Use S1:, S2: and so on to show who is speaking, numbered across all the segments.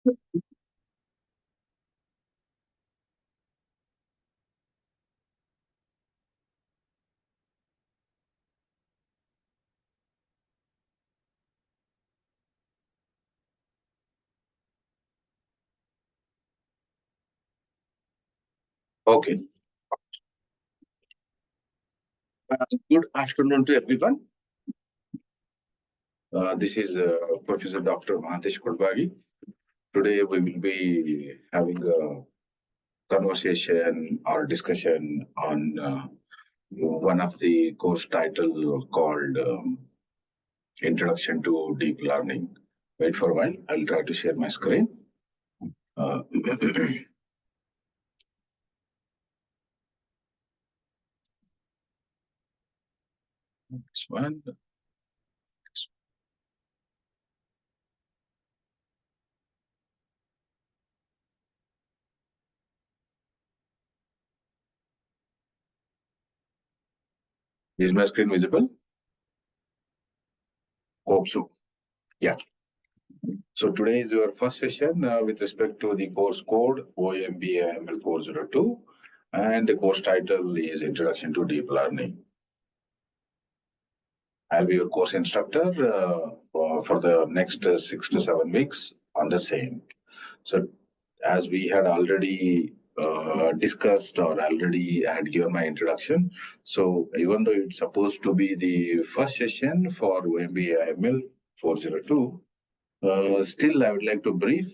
S1: Okay. Good afternoon to everyone. This is Professor Dr. Mahatesh Kodbagi. Today we will be having a conversation or discussion on one of the course title called Introduction to Deep Learning. Wait for a while. I'll try to share my screen. This one. Is my screen visible? Hope so. Yeah. So today is your first session with respect to the course code OMBA ML 402, and the course title is Introduction to Deep Learning. I'll be your course instructor for the next 6 to 7 weeks on the same. So as we had already discussed or already had given my introduction, so even though it's supposed to be the first session for OMBA ML 402, still, I would like to brief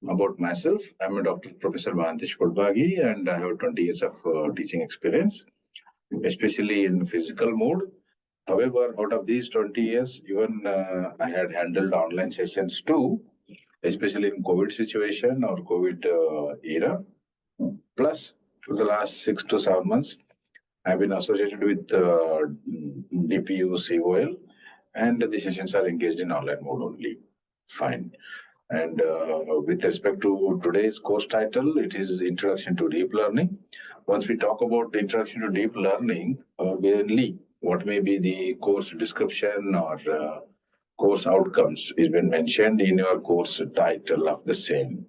S1: about myself. I'm a Dr. Professor Mahatesh Kodbagi, and I have 20 years of teaching experience, especially in physical mode. However, out of these 20 years, even I had handled online sessions too, especially in COVID situation or COVID era. Plus, for the last 6 to 7 months, I've been associated with DPU COL, and the sessions are engaged in online mode only. Fine. And with respect to today's course title, it is Introduction to Deep Learning. Once we talk about the Introduction to Deep Learning, mainly what may be the course description or course outcomes is been mentioned in your course title of the same.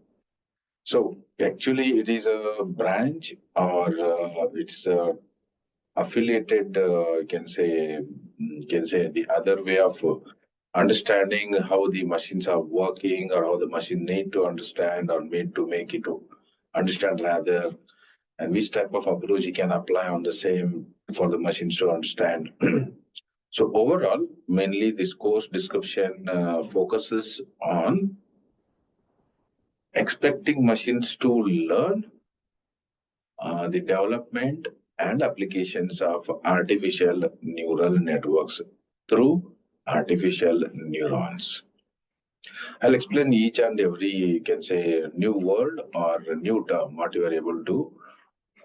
S1: So actually, it is a branch or it's affiliated. Can say the other way of understanding how the machines are working or how the machine need to understand or made to make it to understand rather, and which type of approach you can apply on the same for the machines to understand. So overall, mainly this course description focuses on expecting machines to learn the development and applications of artificial neural networks through artificial neurons. I'll explain each and every, you can say, new word or new term, what you are able to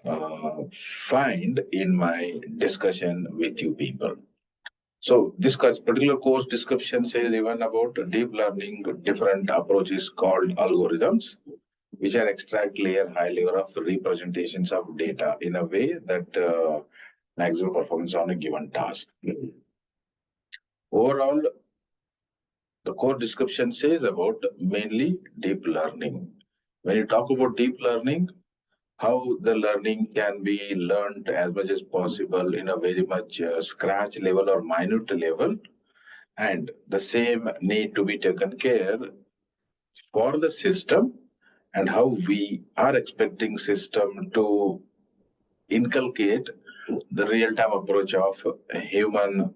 S1: uh, find in my discussion with you people. So this particular course description says even about deep learning, different approaches called algorithms, which are extract layer, high layer of representations of data in a way that maximum performance on a given task. Overall, the core description says about mainly deep learning. When you talk about deep learning, how the learning can be learned as much as possible in a very much scratch level or minute level, and the same need to be taken care for the system, and how we are expecting system to inculcate the real-time approach of a human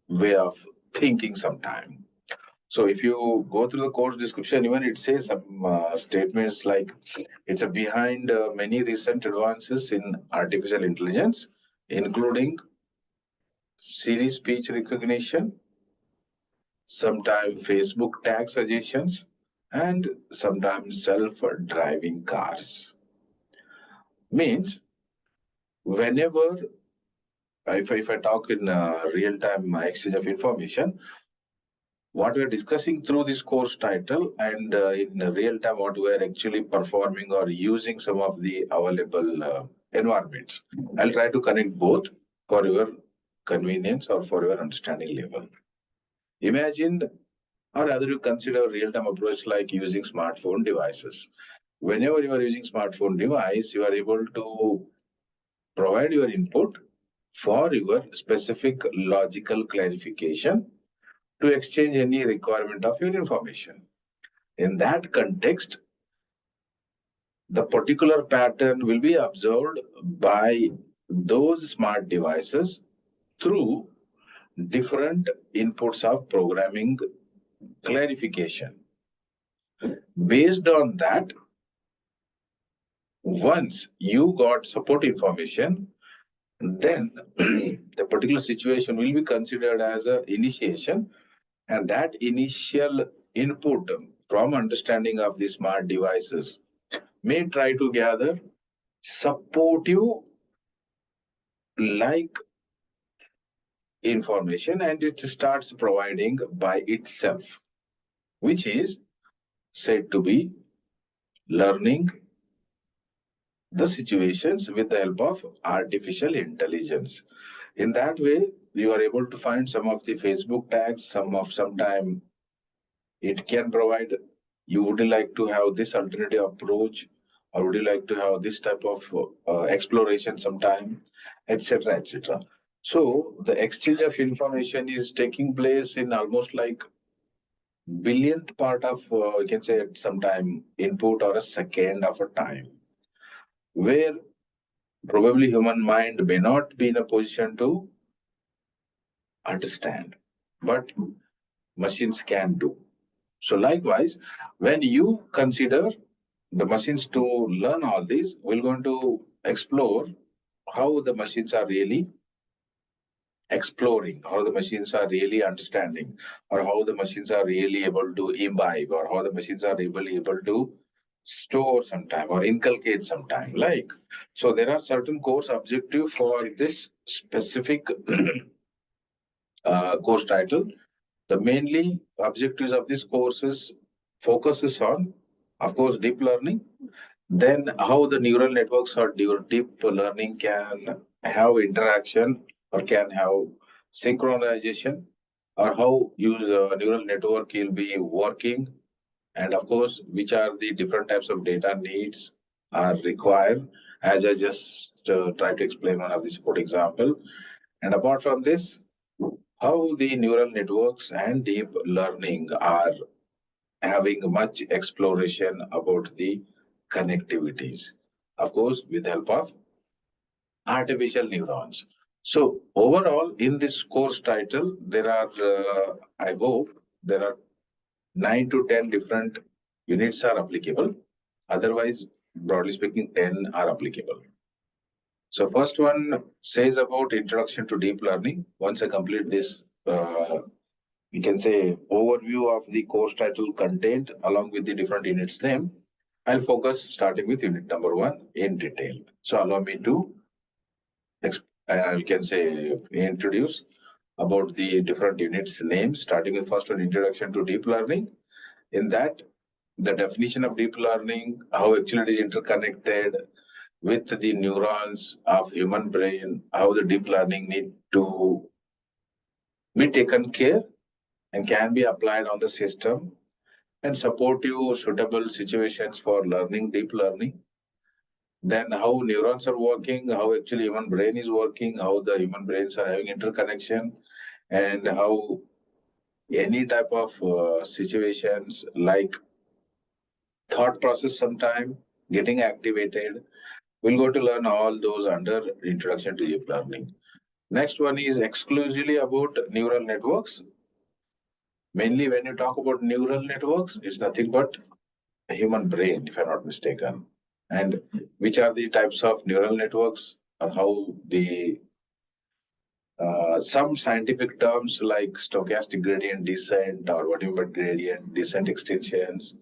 S1: way of thinking sometime. So if you go through the course description, even it says some statements like it's a behind many recent advances in artificial intelligence, including Siri speech recognition, sometimes Facebook tag suggestions, and sometimes self-driving cars. Means whenever if I talk in real-time exchange of information, what we are discussing through this course title and in real time what we are actually performing or using some of the available environments. I'll try to connect both for your convenience or for your understanding level. Imagine Or rather, you consider real-time approach like using smartphone devices. Whenever you are using smartphone device, you are able to provide your input for your specific logical clarification to exchange any requirement of your information. In that context, the particular pattern will be observed by those smart devices through different inputs of programming clarification. Based on that, once you got support information, then the particular situation will be considered as an initiation, and that initial input from understanding of the smart devices may try to gather supportive like information, and it starts providing by itself, which is said to be learning the situations with the help of artificial intelligence. In that way, you are able to find some of the Facebook tags, sometime it can provide, you would like to have this alternative approach, or would you like to have this type of exploration sometime, etc., etc. So the exchange of information is taking place in almost like billionth part of, you can say, sometime input or a second of a time, where probably human mind may not be in a position to understand, but machines can do. So likewise, when you consider the machines to learn all this, we're going to explore how the machines are really exploring, how the machines are really understanding, or how the machines are really able to imbibe, or how the machines are able to store sometime or inculcate sometime. Like, so there are certain course objective for this specific course title. The mainly objectives of this course is focuses on, of course, deep learning. Then how the neural networks or deep learning can have interaction or can have synchronization, or how use neural network will be working, and of course, which are the different types of data needs are required, as I just tried to explain one of the support example. And apart from this, how the neural networks and deep learning are having much exploration about the connectivities, of course, with help of artificial neurons. So overall, in this course title, there are, I hope, there are 9 to 10 different units are applicable. Otherwise, broadly speaking, 10 are applicable. So first one says about introduction to deep learning. Once I complete this, we can say overview of the course title content along with the different units name. I'll focus starting with unit number 1 in detail. So allow me to, we can say, introduce about the different units names, starting with first one, introduction to deep learning. In that, the definition of deep learning, how actually it is interconnected with the neurons of human brain, how the deep learning need to be taken care and can be applied on the system, and supportive suitable situations for learning deep learning. Then how neurons are working, how actually human brain is working, how the human brains are having interconnection, and how any type of situations like thought process sometime getting activated. We're going to learn all those under introduction to deep learning. Next one is exclusively about neural networks. Mainly when you talk about neural networks, it's nothing but a human brain, if I'm not mistaken. And which are the types of neural networks, or how the some scientific terms like stochastic gradient descent or whatever gradient descent extensions,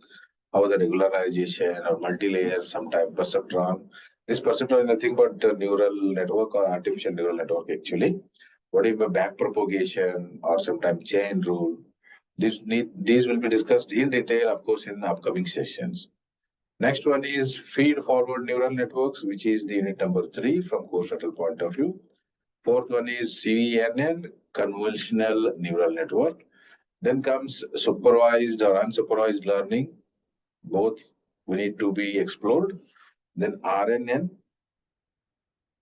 S1: how the regularization or multi-layer, sometimes perceptron. This perceptron is nothing but a neural network or artificial neural network actually. Whatever back propagation or sometimes chain rule. These will be discussed in detail, of course, in the upcoming sessions. Next one is feed forward neural networks, which is the unit number 3 from course title point of view. Fourth one is CNN, convolutional neural network. Then comes supervised or unsupervised learning. Both we need to be explored. Then RNN,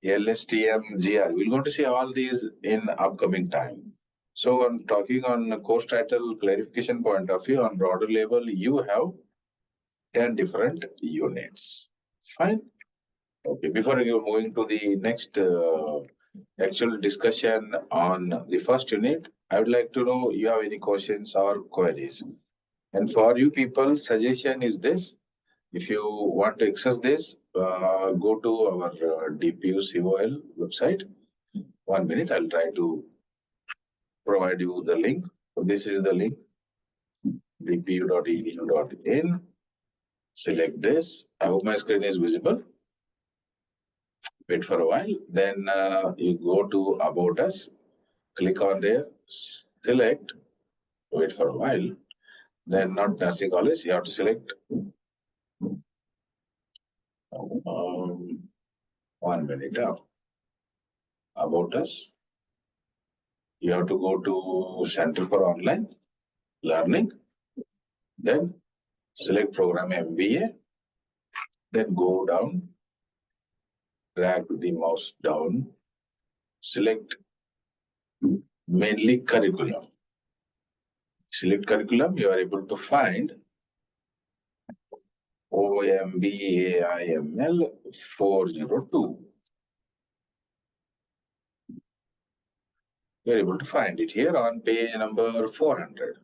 S1: LSTM, GR. We're going to see all these in upcoming time. So I'm talking on course title clarification point of view. On broader level, you have 10 different units. Fine. Okay. Before you moving to the next actual discussion on the first unit, I would like to know you have any questions or queries. And for you people, suggestion is this. If you want to access this, go to our DPU COL website. 1 minute, I'll try to provide you the link. So this is the link, dpu.edu.in. Select this. I hope my screen is visible. Wait for a while. Then you go to About Us. Click on there. Select. Wait for a while. Then not nursing college. You have to select 1 minute. About Us. You have to go to Center for Online Learning. Then select program MBA. Then go down. Drag the mouse down. Select mainly curriculum. Select curriculum. You are able to find OMBAIML 402. You're able to find it here on page number 400.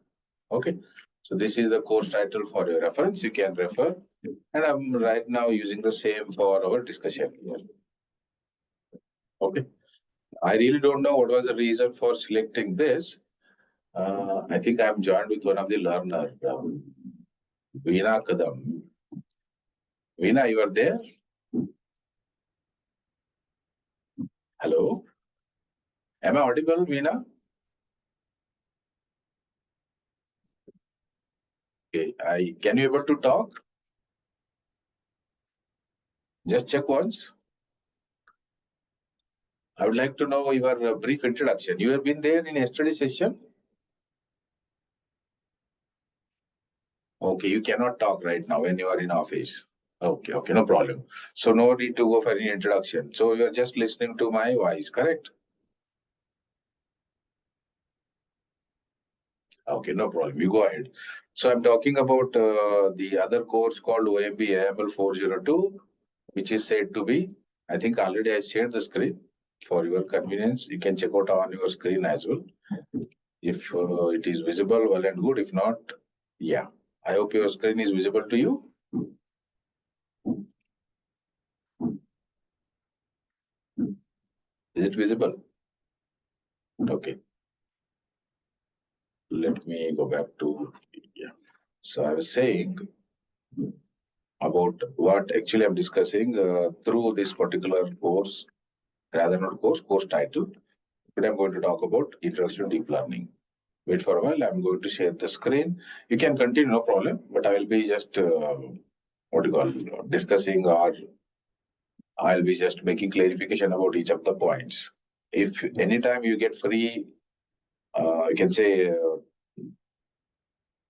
S1: Okay. So this is the course title for your reference. You can refer. And I'm right now using the same for our discussion here. Okay. I really don't know what was the reason for selecting this. I think I'm joined with one of the learner, Veena Kadam. Veena, you are there? Hello? Am I audible, Veena? Okay, can you able to talk? Just check once. I would like to know your brief introduction. You have been there in yesterday's session? Okay, you cannot talk right now when you are in office. Okay, no problem. So no need to go for any introduction. So you are just listening to my voice, correct? Okay, no problem. You go ahead. So I'm talking about the other course called OMB AML 402, which is said to be, I think already I shared the screen for your convenience. You can check out on your screen as well. If it is visible, well and good. If not, yeah. I hope your screen is visible to you. Is it visible? Okay. Let me go back to, yeah. So I was saying about what actually I'm discussing through this particular course, rather not course title. But I'm going to talk about introduction to deep learning. Wait for a while. I'm going to share the screen. You can continue, no problem. But I will be just discussing, or I'll be just making clarification about each of the points. If anytime you get free, you can say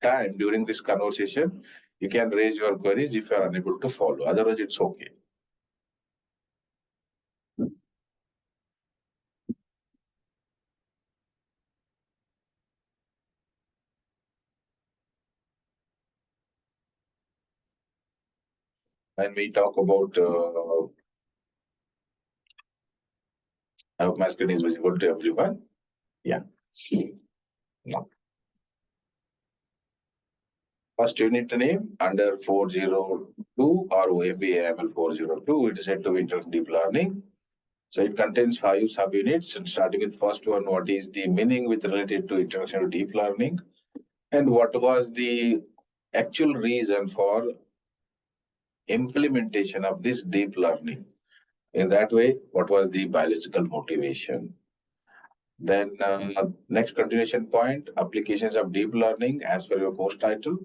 S1: time during this conversation, you can raise your queries if you are unable to follow. Otherwise, it's okay. When we talk about, I hope my screen is visible to everyone. Yeah. No. First unit name under 402 or OMBAML 402, it is said to be introduction to deep learning. So it contains 5 subunits, and starting with first one, what is the meaning with related to introduction to deep learning, and what was the actual reason for implementation of this deep learning. In that way, what was the biological motivation? Then next continuation point, applications of deep learning as per your course title.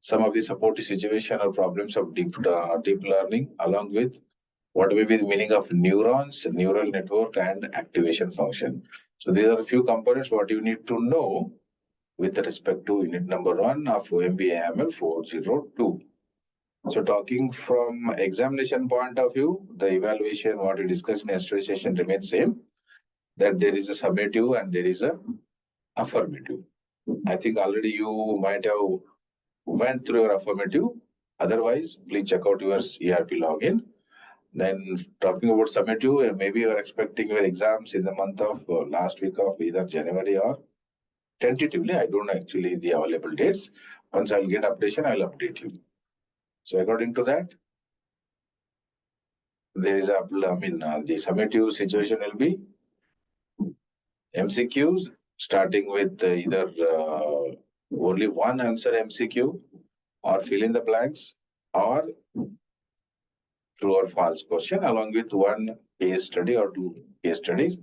S1: Some of the supportive situation or problems of deep learning, along with what may be the meaning of neurons, neural network, and activation function. So these are a few components what you need to know with respect to unit number 1 of OMB AML 402. So talking from examination point of view, the evaluation what we discussed in yesterday's session remains same, that there is a summative and there is a affirmative. I think already you might have went through your affirmative. Otherwise, please check out your ERP login. Then talking about summative, maybe you are expecting your exams in the month of last week of either January or tentatively. I don't know actually the available dates. Once I'll get updation, I'll update you. So according to that, there is the summative situation will be MCQs starting with either only one answer MCQ or fill in the blanks or true or false question along with one case study or two case studies,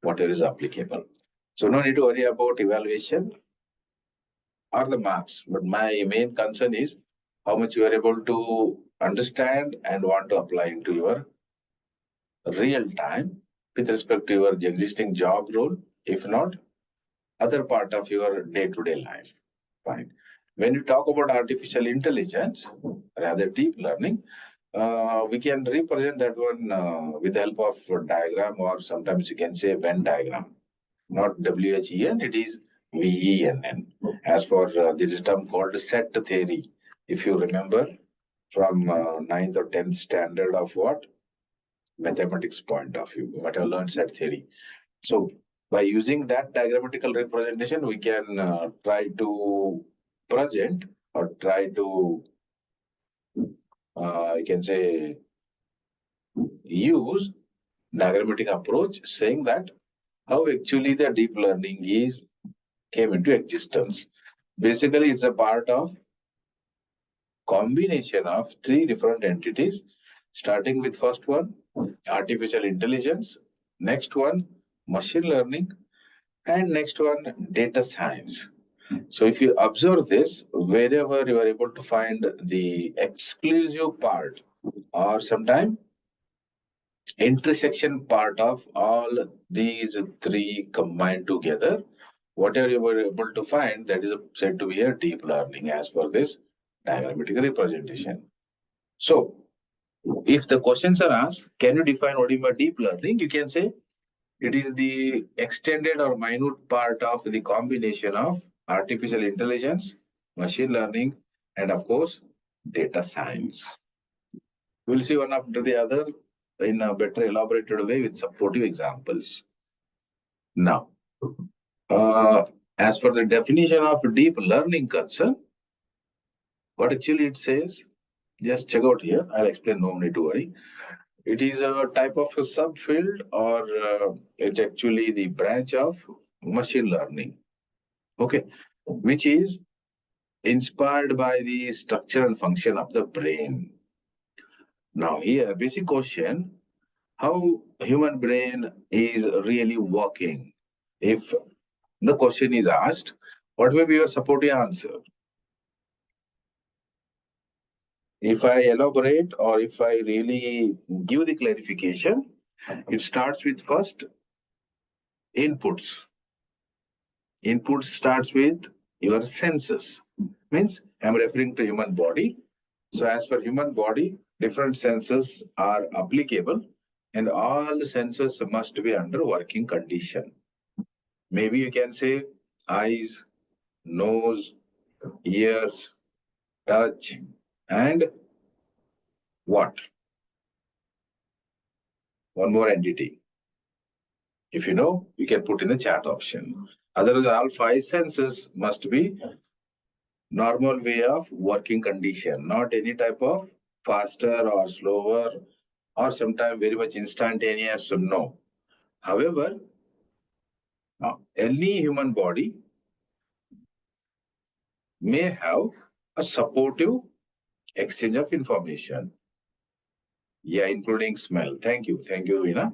S1: whatever is applicable. So no need to worry about evaluation or the marks. But my main concern is how much you are able to understand and want to apply into your real time with respect to your existing job role, if not other part of your day-to-day life. Fine. When you talk about artificial intelligence, rather deep learning, we can represent that one with the help of a diagram, or sometimes you can say Venn diagram. Not WHEN, it is VENN. As for there is a term called set theory. If you remember from 9th or 10th standard of what? Mathematics point of view, what I learned set theory. So by using that diagrammatical representation, we can try to present or try to, you can say, use diagrammatic approach, saying that how actually the deep learning is came into existence. Basically, it's a part of combination of three different entities, starting with first one, artificial intelligence, next one, machine learning, and next one, data science. So if you observe this, wherever you are able to find the exclusive part or sometime intersection part of all these three combined together, whatever you were able to find, that is said to be a deep learning as per this diagrammatic representation. So if the questions are asked, can you define what is by deep learning? You can say it is the extended or minute part of the combination of artificial intelligence, machine learning, and of course, data science. We'll see one after the other in a better elaborated way with supportive examples. Now, as for the definition of deep learning concern, what actually it says, just check out here. I'll explain, no need to worry. It is a type of a subfield, or it's actually the branch of machine learning, okay, which is inspired by the structure and function of the brain. Now here, basic question, how human brain is really working? If the question is asked, what may be your supporting answer? If I elaborate or if I really give the clarification, it starts with first inputs. Inputs starts with your senses. Means I'm referring to human body. So as for human body, different senses are applicable and all the senses must be under working condition. Maybe you can say eyes, nose, ears, touch, and what? One more entity. If you know, you can put in the chat option. Otherwise, all five senses must be normal way of working condition, not any type of faster or slower or sometimes very much instantaneous. No. However, any human body may have a supportive exchange of information. Yeah, including smell. Thank you. Thank you, Veena.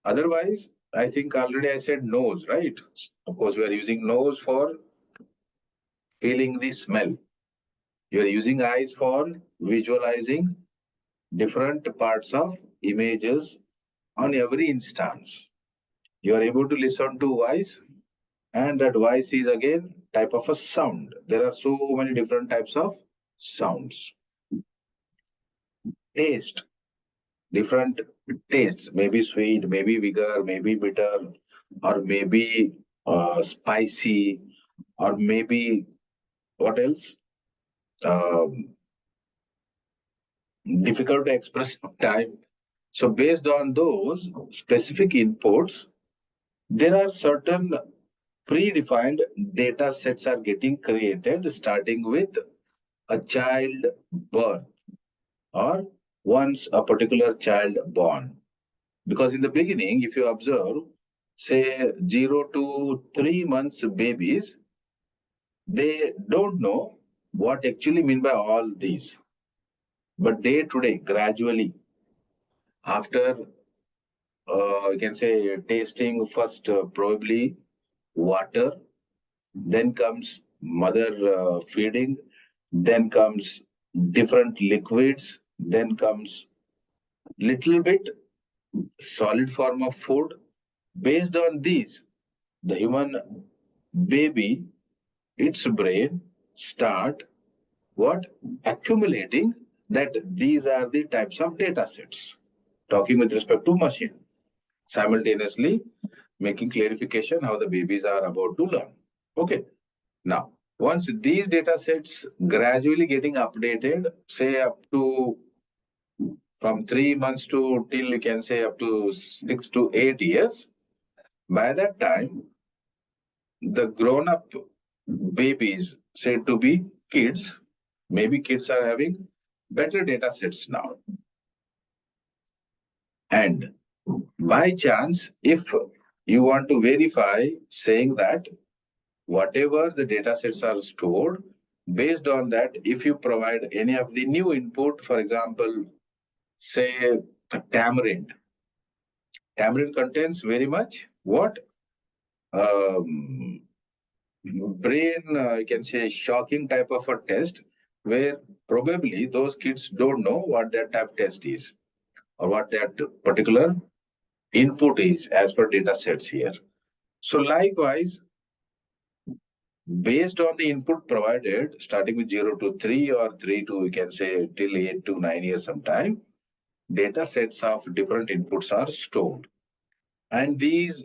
S1: Otherwise, I think already I said nose, right? Of course, we are using nose for feeling the smell. You are using eyes for visualizing different parts of images on every instance. You are able to listen to voice And that voice is again type of a sound. There are so many different types of sounds. Taste, different tastes, maybe sweet, maybe vigor, maybe bitter, or maybe spicy, or maybe what else? Um, Difficult to express time. So based on those specific inputs, there are certain predefined data sets are getting created starting with a child birth or once a particular child born. Because in the beginning, if you observe, say 0 to 3 months babies, they don't know what actually mean by all these. But day to day, gradually, after you can say tasting first probably water, then comes mother feeding, then comes different liquids, then comes little bit solid form of food. Based on these, the human baby, its brain start what? Accumulating that these are the types of data sets. Talking with respect to machine. Simultaneously making clarification how the babies are about to learn. Okay. Now, once these data sets gradually getting updated, say up to from 3 months to till you can say up to 6 to 8 years, by that time, the grown up babies said to be kids, maybe kids are having better data sets now. And by chance, if you want to verify saying that whatever the data sets are stored, based on that, if you provide any of the new input, for example, say tamarind, tamarind contains very much what? Um, Brain, you can say shocking type of a test where probably those kids don't know what that type test is or what that particular input is as per data sets here. So likewise, based on the input provided, starting with 0 to 3 or 3 to, we can say till 8 to 9 years sometime, data sets of different inputs are stored. And these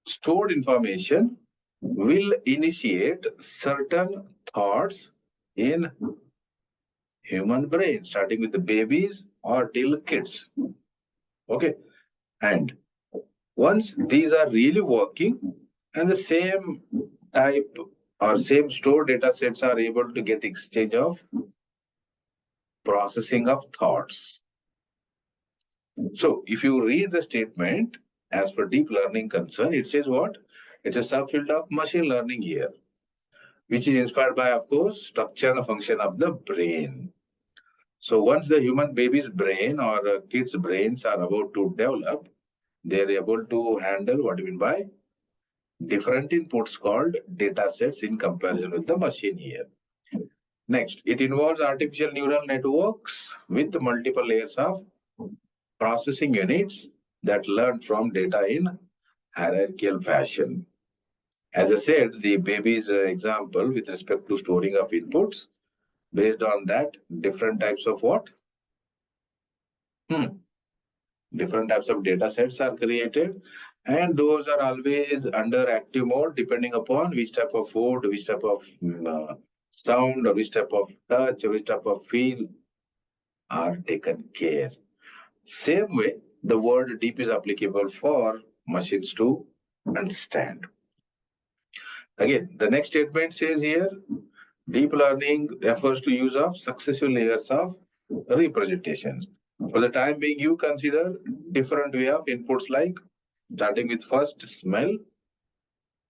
S1: stored information will initiate certain thoughts in human brain, starting with the babies or till kids. Okay. And once these are really working and the same type or same stored data sets are able to get exchange of processing of thoughts. So if you read the statement as per deep learning concern, it says what? It's a subfield of machine learning here, which is inspired by, of course, structure and function of the brain. So once the human baby's brain or kids' brains are about to develop, they're able to handle what you mean by different inputs called data sets in comparison with the machine here. Next, it involves artificial neural networks with multiple layers of processing units that learn from data in hierarchical fashion. As I said, the baby's example with respect to storing of inputs, based on that, different types of what? Different types of data sets are created, and those are always under active mode depending upon which type of food, which type of sound, or which type of touch, or which type of feel are taken care. Same way, the word deep is applicable for machines to understand. Again, the next statement says here, deep learning refers to use of successive layers of representations. For the time being, you consider different way of inputs like starting with first smell,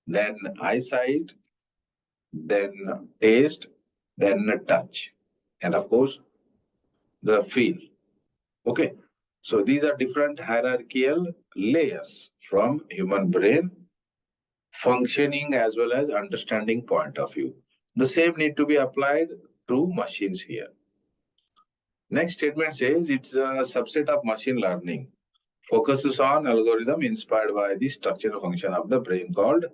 S1: then eyesight, then taste, then touch, and of course the feel. Okay, so these are different hierarchical layers from human brain functioning as well as understanding point of view. The same need to be applied to machines here. Next statement says it's a subset of machine learning. Focuses on algorithm inspired by the structural function of the brain called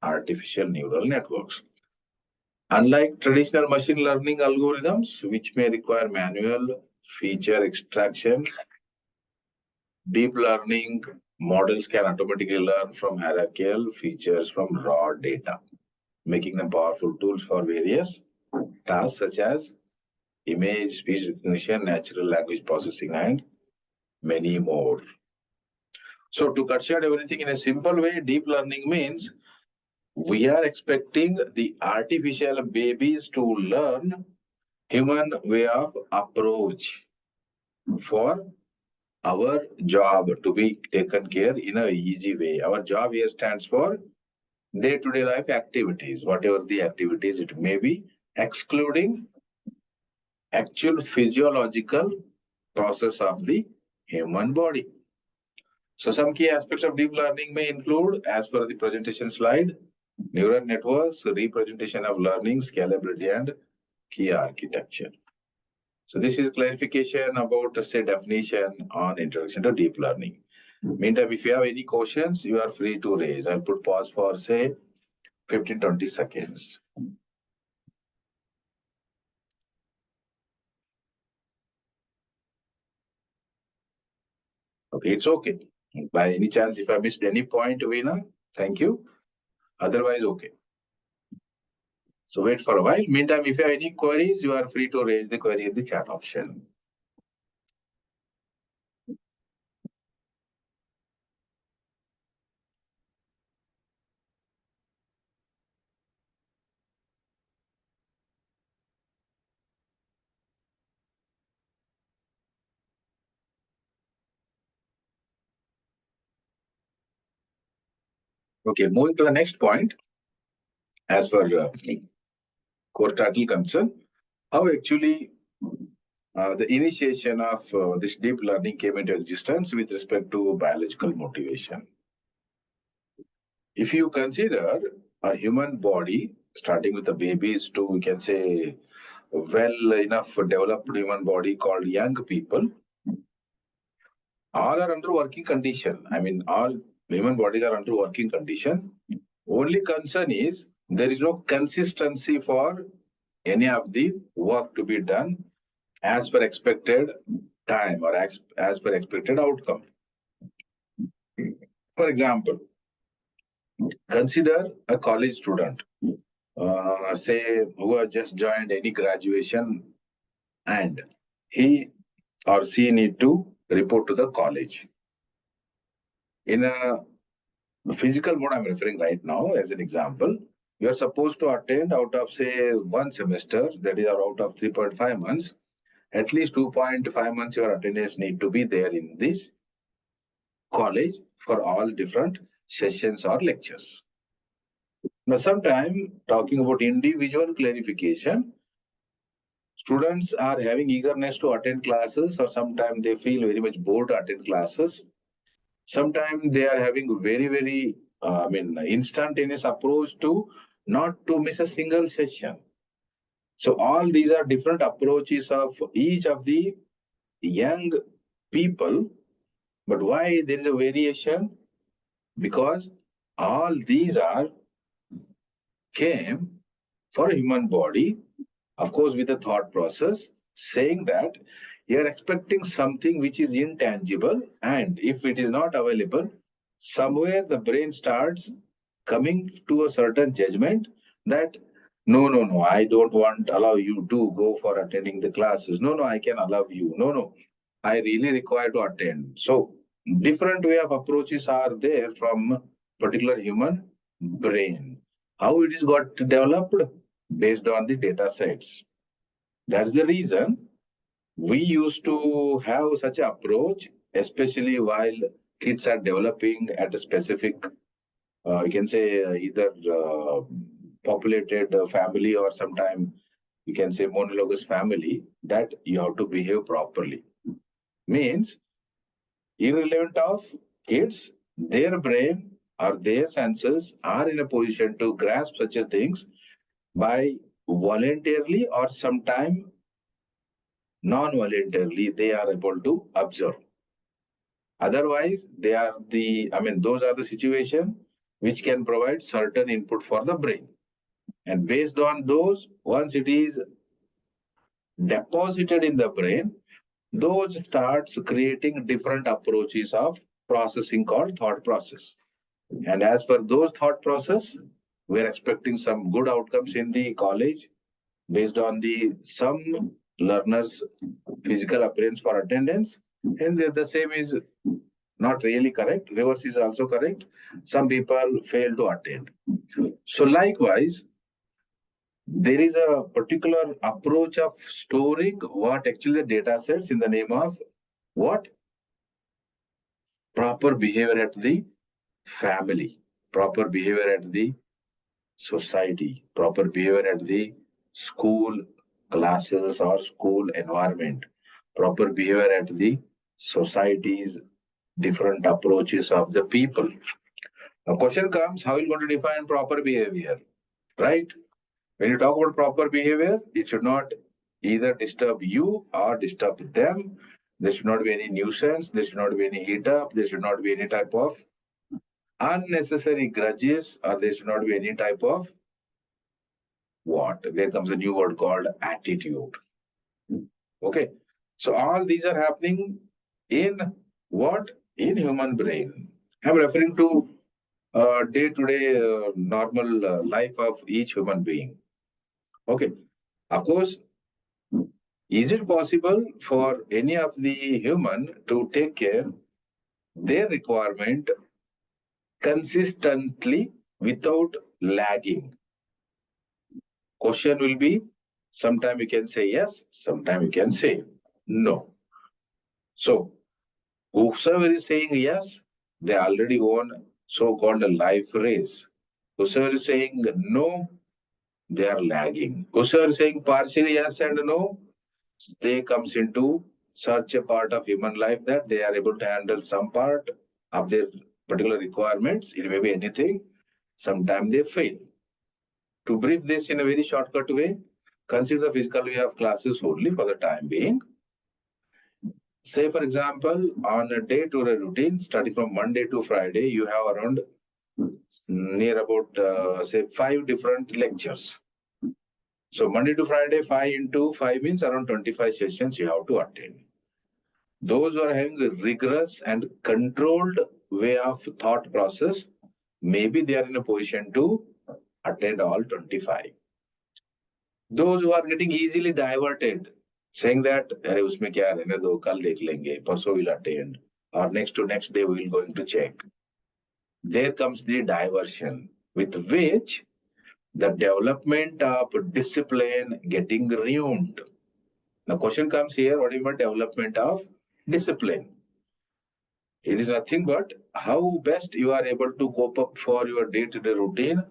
S1: artificial neural networks. Unlike traditional machine learning algorithms, which may require manual feature extraction, deep learning models can automatically learn from hierarchical features from raw data, making them powerful tools for various tasks such as image, speech recognition, natural language processing, and many more. So, to cut short everything in a simple way, deep learning means we are expecting the artificial babies to learn human way of approach for our job to be taken care in a easy way. Our job here stands for day-to-day life activities, whatever the activities it may be, excluding actual physiological process of the human body. So some key aspects of deep learning may include, as per the presentation slide, neural networks, representation of learning, scalability, and key architecture. So this is clarification about, say, definition on introduction to deep learning. Meantime, if you have any questions, you are free to raise. I'll put pause for, say, 15-20 seconds. Okay, it's okay. By any chance, if I missed any point, Veena, thank you. Otherwise, okay. So wait for a while. Meantime, if you have any queries, you are free to raise the query in the chat option. Okay, moving to the next point, as per core title concern, how actually the initiation of this deep learning came into existence with respect to biological motivation. If you consider a human body, starting with the babies to, we can say, well enough developed human body called young people, all are under working condition. I mean, all human bodies are under working condition. Only concern is there is no consistency for any of the work to be done as per expected time or as per expected outcome. For example, consider a college student, say, who has just joined any graduation, and he or she need to report to the college. In a physical mode, I'm referring right now as an example. You are supposed to attend out of, say, one semester, that is out of 3.5 months, at least 2.5 months your attendance need to be there in this college for all different sessions or lectures. Now, sometime talking about individual clarification, students are having eagerness to attend classes, or sometimes they feel very much bored to attend classes. Sometimes they are having very, instantaneous approach to not to miss a single session. So all these are different approaches of each of the young people. But why there is a variation? Because all these are came for a human body, of course, with a thought process, saying that you are expecting something which is intangible, and if it is not available, somewhere the brain starts coming to a certain judgment that no, I don't want allow you to go for attending the classes. No, I can allow you. No, I really require to attend. So different way of approaches are there from particular human brain. How it is got developed based on the data sets. That's the reason we used to have such an approach, especially while kids are developing at a specific, you can say either populated family or sometime you can say monologous family, that you have to behave properly. Means irrelevant of kids, their brain or their senses are in a position to grasp such as things by voluntarily or sometime non-voluntarily they are able to observe. Otherwise, those are the situation which can provide certain input for the brain. And based on those, once it is deposited in the brain, those starts creating different approaches of processing called thought process. And as per those thought process, we're expecting some good outcomes in the college based on the some learners physical appearance for attendance, and the same is not really correct. Reverse is also correct. Some people fail to attend. So likewise, there is a particular approach of storing what actually the data sets in the name of what? Proper behavior at the family, proper behavior at the society, proper behavior at the school classes or school environment, proper behavior at the society's different approaches of the people. A question comes, how are you going to define proper behavior, right? When you talk about proper behavior, it should not either disturb you or disturb them. There should not be any nuisance. There should not be any heat up. There should not be any type of unnecessary grudges, or there should not be any type of what? There comes a new word called attitude. Okay. So all these are happening in what? In human brain. I'm referring to day-to-day normal life of each human being. Okay. Of course, is it possible for any of the human to take care their requirement consistently without lagging? Question will be, sometime you can say yes, sometime you can say no. So, whosoever is saying yes, they already won so-called a life race. Whosoever is saying no, they are lagging. Whosoever is saying partially yes and no, they comes into such a part of human life that they are able to handle some part of their particular requirements. It may be anything. Sometimes they fail. To brief this in a very shortcut way, consider the physical way of classes only for the time being. Say, for example, on a day-to-day routine, starting from Monday to Friday, you have around near about, say, 5 different lectures. So Monday to Friday, 5 into 5 means around 25 sessions you have to attend. Those who are having a rigorous and controlled way of thought process, maybe they are in a position to attend all 25. Those who are getting easily diverted, saying that, "Arey, usme kya rehne do, kal dekh lenge, parso we'll attend, or next to next day we'll going to check." There comes the diversion, with which the development of discipline getting ruined. The question comes here, what is the development of discipline? It is nothing but how best you are able to cope up for your day-to-day routine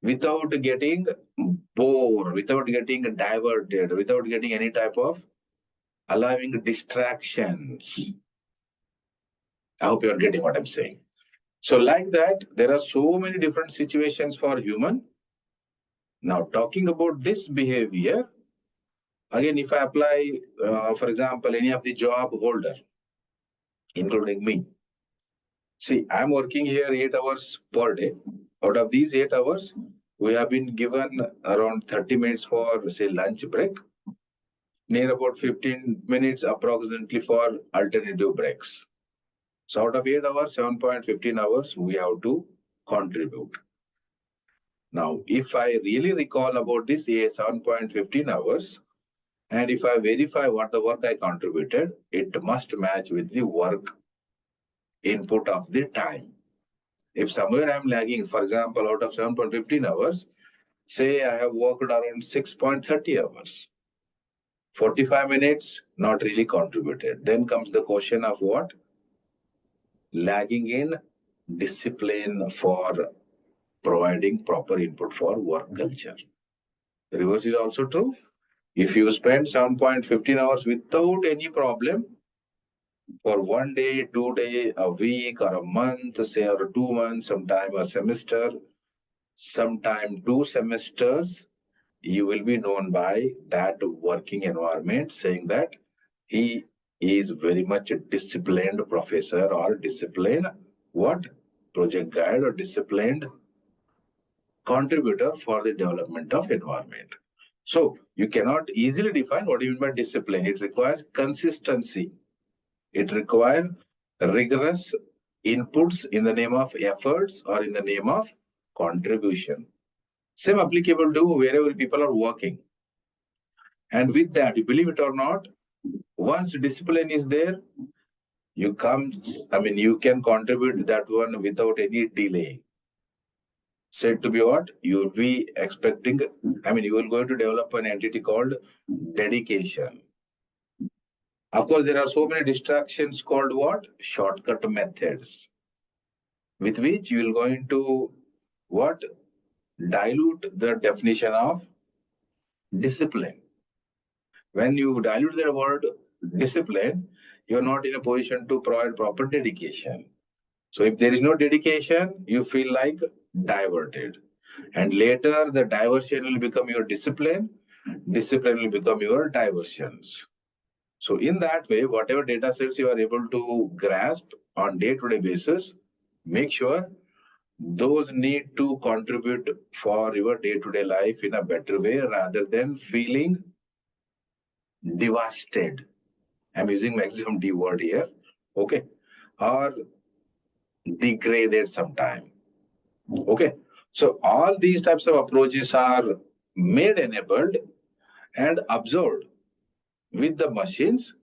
S1: without getting bored, without getting diverted, without getting any type of allowing distractions. I hope you are getting what I'm saying. So like that, there are so many different situations for human. Now talking about this behavior, again, if I apply, for example, any of the job holder, including me, see, I'm working here 8 hours per day. Out of these 8 hours, we have been given around 30 minutes for, say, lunch break, near about 15 minutes approximately for alternative breaks. So out of 8 hours, 7.15 hours, we have to contribute. Now, if I really recall about this 7.15 hours, and if I verify what the work I contributed, it must match with the work input of the time. If somewhere I'm lagging, for example, out of 7.15 hours, say I have worked around 6.30 hours, 45 minutes, not really contributed. Then comes the question of what? Lagging in discipline for providing proper input for work culture. The reverse is also true. If you spend 7.15 hours without any problem for 1 day, 2 day, a week, or a month, say, or 2 months, sometime a semester, sometime 2 semesters, you will be known by that working environment, saying that he is very much a disciplined professor or disciplined what? Project guide or disciplined contributor for the development of environment. So you cannot easily define what you mean by discipline. It requires consistency. It requires rigorous inputs in the name of efforts or in the name of contribution. Same applicable to wherever people are working. And with that, you believe it or not, once discipline is there, you can contribute that one without any delay. Said to be what? You will be expecting, you will going to develop an entity called dedication. Of course, there are so many distractions called what? Shortcut methods, with which you will going to what? Dilute the definition of discipline. When you dilute the word discipline, you are not in a position to provide proper dedication. So if there is no dedication, you feel like diverted. And later the diversion will become your discipline. Discipline will become your diversions. So in that way, whatever data sets you are able to grasp on day-to-day basis, make sure those need to contribute for your day-to-day life in a better way rather than feeling devastated. I'm using maximum D word here, okay, or degraded sometime. Okay, so all these types of approaches are made enabled and observed with the machines.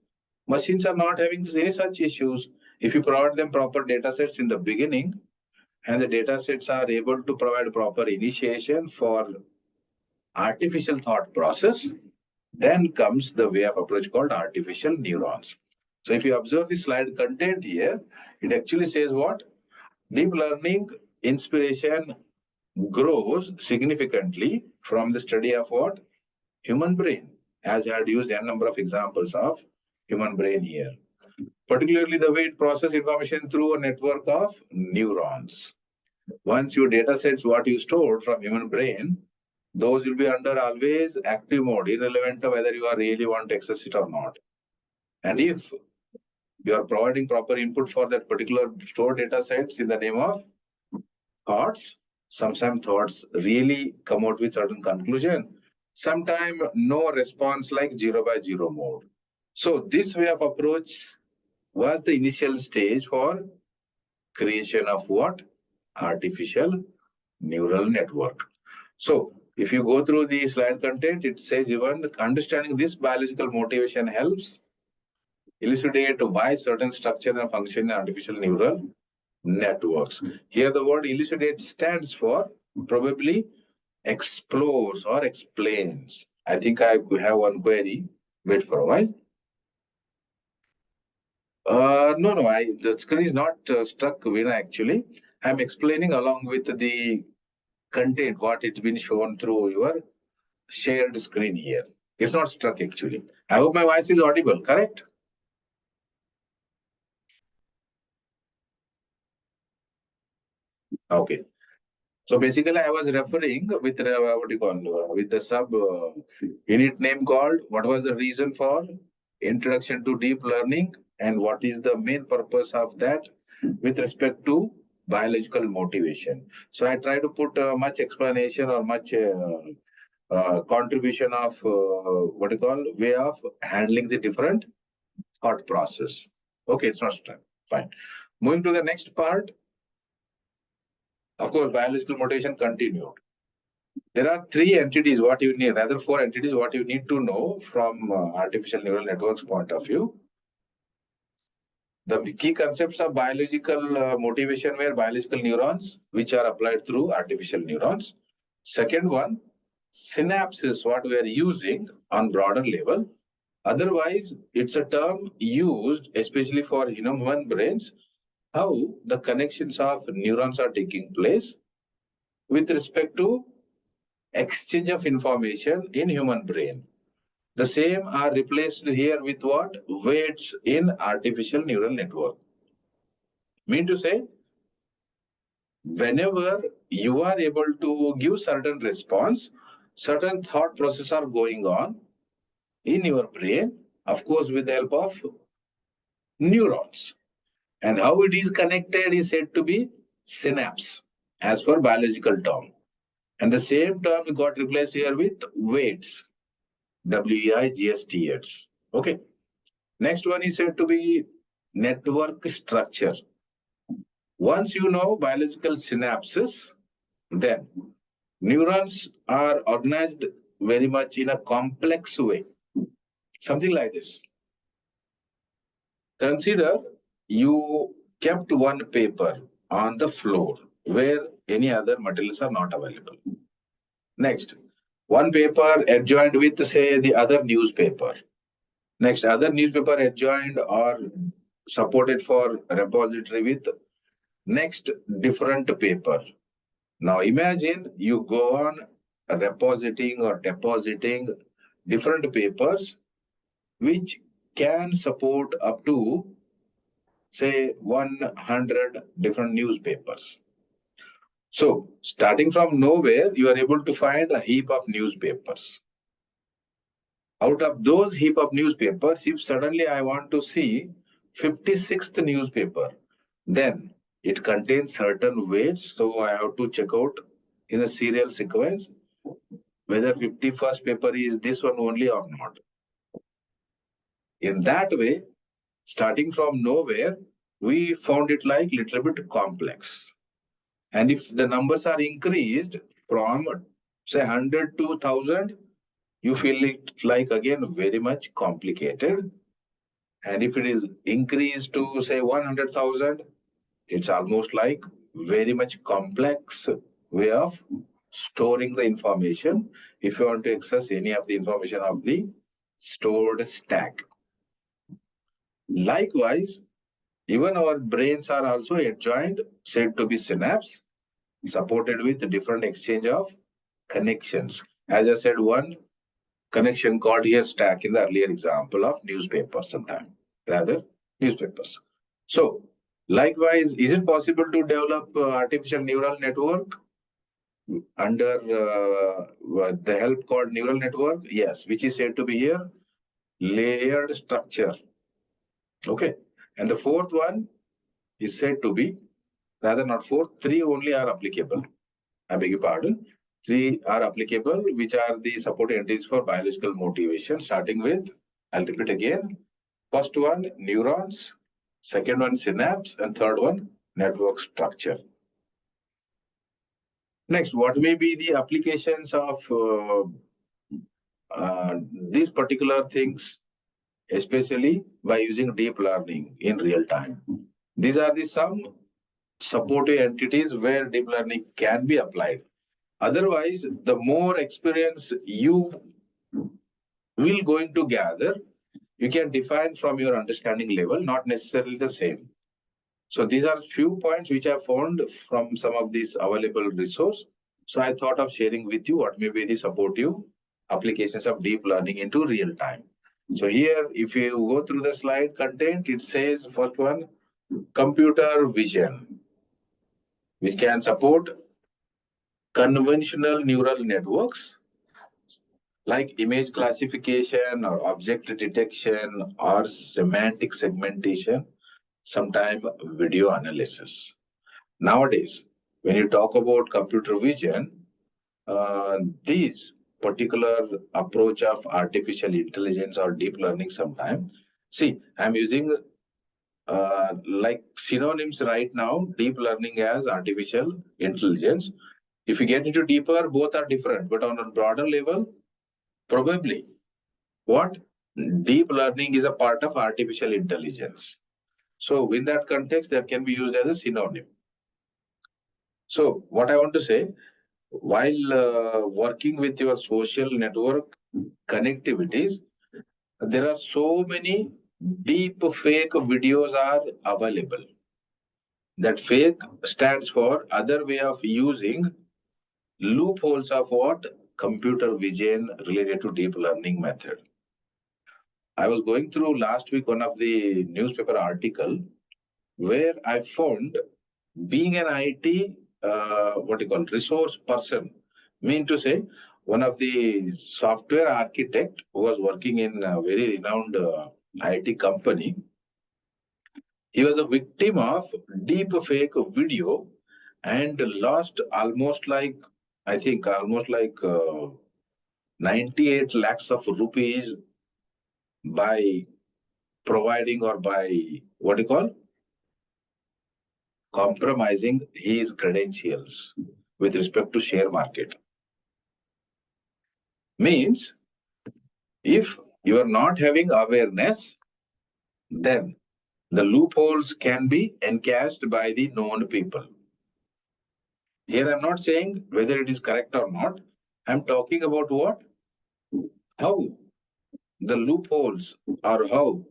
S1: Machines are not having any such issues. If you provide them proper data sets in the beginning, and the data sets are able to provide proper initiation for artificial thought process, then comes the way of approach called artificial neurons. So if you observe the slide content here, it actually says what? Deep learning inspiration grows significantly from the study of what? Human brain, as I had used a number of examples of human brain here. Particularly the way it processes information through a network of neurons. Once your data sets, what you stored from human brain, those will be under always active mode, irrelevant of whether you are really want to access it or not. And if you are providing proper input for that particular stored data sets in the name of thoughts, sometimes thoughts really come out with certain conclusion, sometimes no response like 0 by 0 mode. So this way of approach was the initial stage for creation of what? Artificial neural network. So if you go through the slide content, it says even understanding this biological motivation helps elucidate why certain structure and function in artificial neural networks. Here the word elucidate stands for probably explores or explains. I think I have one query. Wait for a while. No, the screen is not stuck, Veena, actually. I'm explaining along with the content, what it's been shown through your shared screen here. It's not stuck, actually. I hope my voice is audible, correct? Okay. So basically, I was referring with what you call with the sub unit name called what was the reason for introduction to deep learning and what is the main purpose of that with respect to biological motivation. So I try to put much explanation or much contribution of what you call way of handling the different thought process. Okay, it's not stuck. Fine. Moving to the next part. Of course, biological motivation continued. There are three entities what you need, rather four entities what you need to know from artificial neural networks point of view. The key concepts of biological motivation were biological neurons, which are applied through artificial neurons. Second one, synapses, what we are using on broader level. Otherwise, it's a term used especially for human brains, how the connections of neurons are taking place with respect to exchange of information in human brain. The same are replaced here with what? Weights in artificial neural network. Mean to say, whenever you are able to give certain response, certain thought processes are going on in your brain, of course, with the help of neurons. And how it is connected is said to be synapse, as per biological term. And the same term got replaced here with weights, WEIGHTS. Okay. Next one is said to be network structure. Once you know biological synapses, then neurons are organized very much in a complex way. Something like this. Consider you kept one paper on the floor where any other materials are not available. Next, one paper adjoined with, say, the other newspaper. Next, other newspaper adjoined or supported for repository with next different paper. Now imagine you go on repositing or depositing different papers which can support up to, say, 100 different newspapers. So starting from nowhere, you are able to find a heap of newspapers. Out of those heap of newspapers, if suddenly I want to see 56th newspaper, then it contains certain weights. So I have to check out in a serial sequence whether 51st paper is this one only or not. In that way, starting from nowhere, we found it like little bit complex. And if the numbers are increased from, say, 100 to 1000, you feel it like again very much complicated. And if it is increased to, say, 100,000, it's almost like very much complex way of storing the information if you want to access any of the information of the stored stack. Likewise, even our brains are also adjoined, said to be synapse, supported with different exchange of connections. As I said, one connection called here stack in the earlier example of newspapers sometime, rather newspapers. So likewise, is it possible to develop artificial neural network under the help called neural network? Yes, which is said to be here layered structure. Okay. And the fourth one is said to be, rather not four, three only are applicable. I beg your pardon. Three are applicable, which are the support entities for biological motivation, starting with, I'll repeat again. First one, neurons. Second one, synapse. And third one, network structure. Next, what may be the applications of these particular things, especially by using deep learning in real time? These are the some supportive entities where deep learning can be applied. Otherwise, the more experience you will going to gather, you can define from your understanding level, not necessarily the same. So these are few points which I found from some of these available resource. So I thought of sharing with you what may be the supportive applications of deep learning into real time. So here, if you go through the slide content, it says first one, computer vision, which can support conventional neural networks like image classification or object detection or semantic segmentation, sometime video analysis. Nowadays, when you talk about computer vision, these particular approach of artificial intelligence or deep learning sometime, see, I'm using like synonyms right now, deep learning as artificial intelligence. If you get into deeper, both are different, but on a broader level, probably what deep learning is a part of artificial intelligence. So in that context, that can be used as a synonym. So what I want to say, while working with your social network connectivities, there are so many deep fake videos are available. That fake stands for other way of using loopholes of what computer vision related to deep learning method. I was going through last week one of the newspaper article where I found being an IT, what you call resource person, mean to say one of the software architect who was working in a very renowned IT company. He was a victim of deep fake video and lost almost like I think almost like 98 lakhs of rupees by providing or by what do you call compromising his credentials with respect to share market. Means if you are not having awareness, then the loopholes can be encashed by the known people. Here I'm not saying whether it is correct or not. I'm talking about what? How the loopholes or how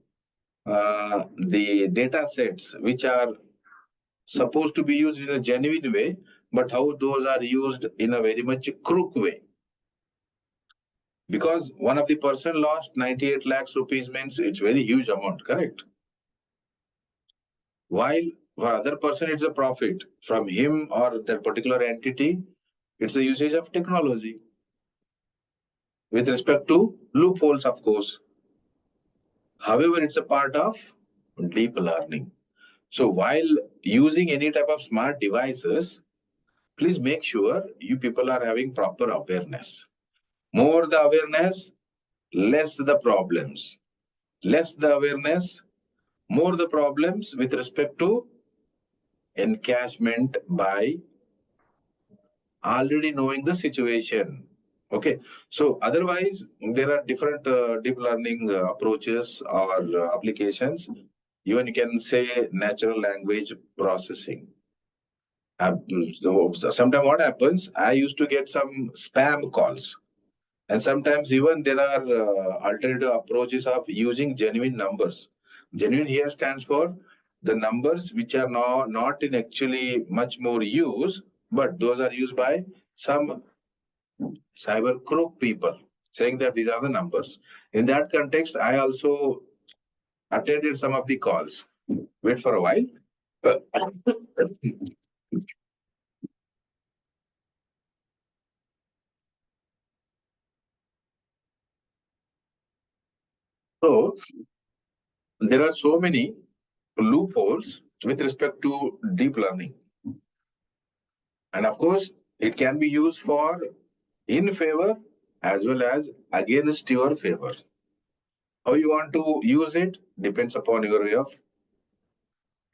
S1: the data sets which are supposed to be used in a genuine way, but how those are used in a very much crook way. Because one of the person lost 98 lakhs rupees means it's very huge amount, correct? While for other person it's a profit from him or that particular entity, it's a usage of technology. With respect to loopholes, of course. However, it's a part of deep learning. So while using any type of smart devices, please make sure you people are having proper awareness. More the awareness, less the problems. Less the awareness, more the problems with respect to encashment by already knowing the situation. Okay, so otherwise there are different deep learning approaches or applications. Even you can say natural language processing. So sometimes what happens, I used to get some spam calls, and sometimes even there are alternative approaches of using genuine numbers. Genuine here stands for the numbers which are not in actually much more use, but those are used by some cyber crook people saying that these are the numbers. In that context, I also attended some of the calls. Wait for a while. So there are so many loopholes with respect to deep learning. And of course, it can be used for in favor as well as against your favor. How you want to use it depends upon your way of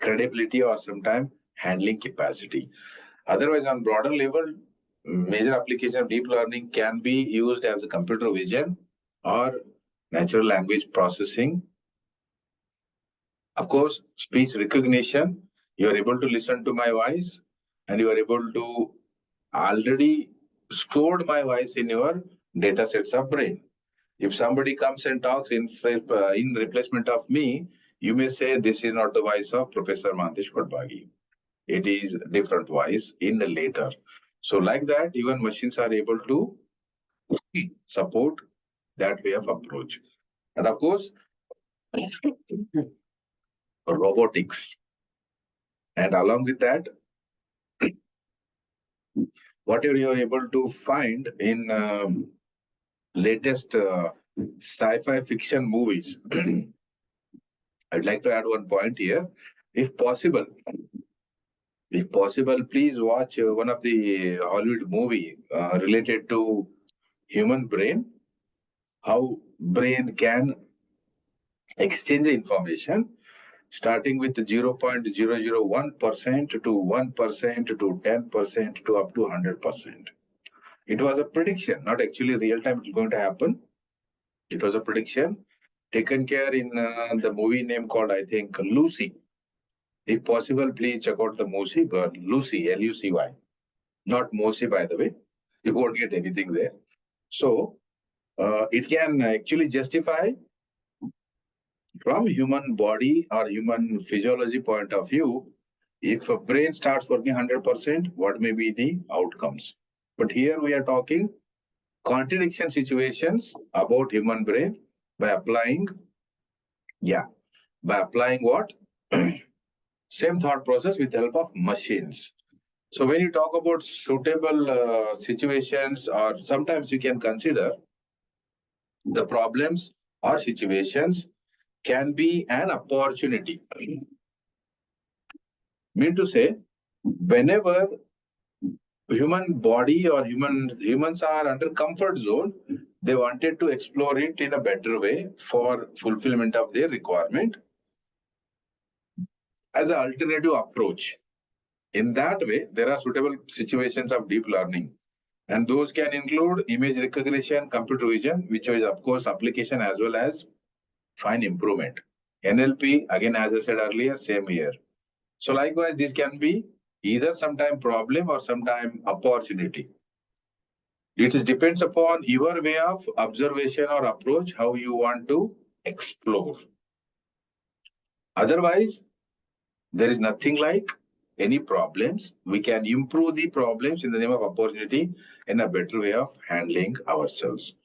S1: credibility or sometimes handling capacity. Otherwise, on broader level, major application of deep learning can be used as a computer vision or natural language processing. Of course, speech recognition, you are able to listen to my voice and you are able to already stored my voice in your data sets of brain. If somebody comes and talks in replacement of me, you may say this is not the voice of Professor Mahadesh Kodbagi. It is different voice in the later. So like that, even machines are able to support that way of approach. And of course, robotics. And along with that, whatever you are able to find in latest sci-fi fiction movies. I'd like to add one point here. If possible, please watch one of the Hollywood movie related to human brain, how brain can exchange information, starting with 0.001% to 1% to 10% to up to 100%. It was a prediction, not actually real time it's going to happen. It was a prediction taken care in the movie name called, I think, Lucy. If possible, please check out the movie, but Lucy, Lucy, not Mosi, by the way. You won't get anything there. So it can actually justify from human body or human physiology point of view, if a brain starts working 100%, what may be the outcomes? But here we are talking contradiction situations about human brain by applying, by applying what? Same thought process with the help of machines. So when you talk about suitable situations, or sometimes you can consider the problems or situations can be an opportunity. Mean to say, whenever human body or humans are under comfort zone. They wanted to explore it in a better way for fulfillment of their requirement as an alternative approach. In that way, there are suitable situations of deep learning. And those can include image recognition, computer vision, which is, of course, application as well as fine improvement. NLP, again, as I said earlier, same here. So likewise, this can be either sometime problem or sometime opportunity. It depends upon your way of observation or approach, how you want to explore. Otherwise, there is nothing like any problems. We can improve the problems in the name of opportunity in a better way of handling ourselves.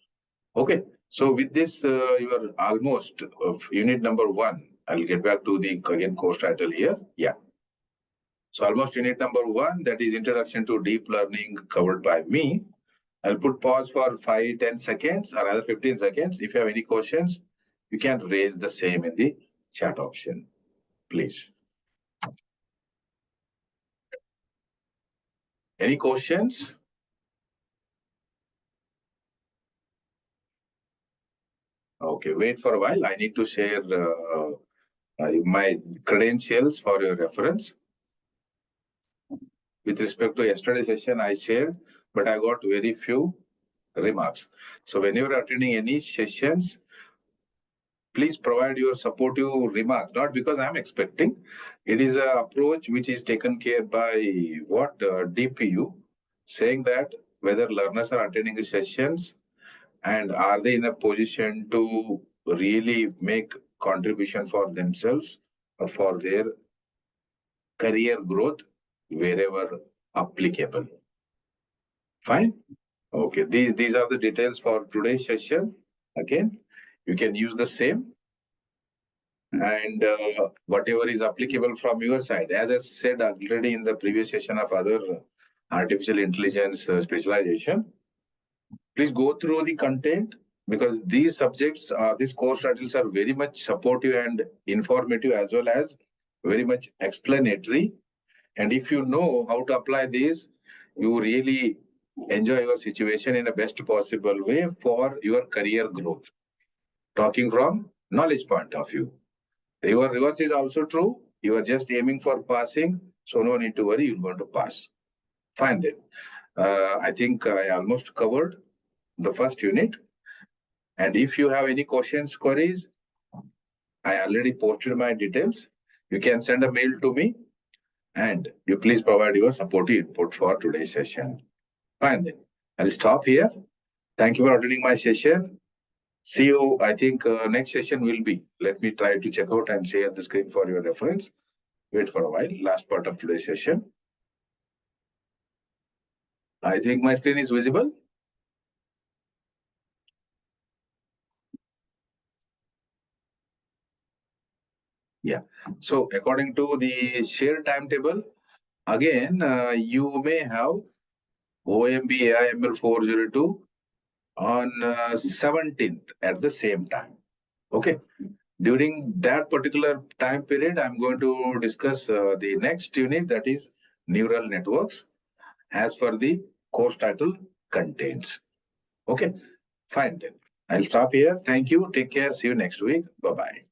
S1: Okay. So with this, you are almost of unit number 1. I'll get back to the again course title here. Yeah. So almost unit number 1, that is introduction to deep learning, covered by me. I'll put pause for 5-10 seconds or rather 15 seconds. If you have any questions, you can raise the same in the chat option, please. Any questions? Okay, wait for a while. I need to share my credentials for your reference. With respect to yesterday's session, I shared, but I got very few remarks. So when you're attending any sessions, please provide your supportive remarks, not because I'm expecting. It is an approach which is taken care by what DPU, saying that whether learners are attending the sessions and are they in a position to really make contribution for themselves or for their career growth wherever applicable. Fine. Okay, these are the details for today's session. Again, you can use the same and whatever is applicable from your side. As I said already in the previous session of other artificial intelligence specialization, please go through the content because these subjects, these course titles are very much supportive and informative as well as very much explanatory. And if you know how to apply these, you really enjoy your situation in the best possible way for your career growth. Talking from knowledge point of view. Your reverse is also true. You are just aiming for passing, so no need to worry, you're going to pass. Fine then. I think I almost covered the first unit. And if you have any questions, queries, I already posted my details. You can send a mail to me and you please provide your supportive input for today's session. Fine then. I'll stop here. Thank you for attending my session. See you, I think next session will be, let me try to check out and share the screen for your reference. Wait for a while, last part of today's session. I think my screen is visible. Yeah, so according to the share timetable, again, you may have OMB AIML 402 on 17th at the same time. Okay. During that particular time period, I'm going to discuss the next unit, that is neural networks, as per the course title contains. Okay, fine then. I'll stop here. Thank you. Take care. See you next week. Bye-bye.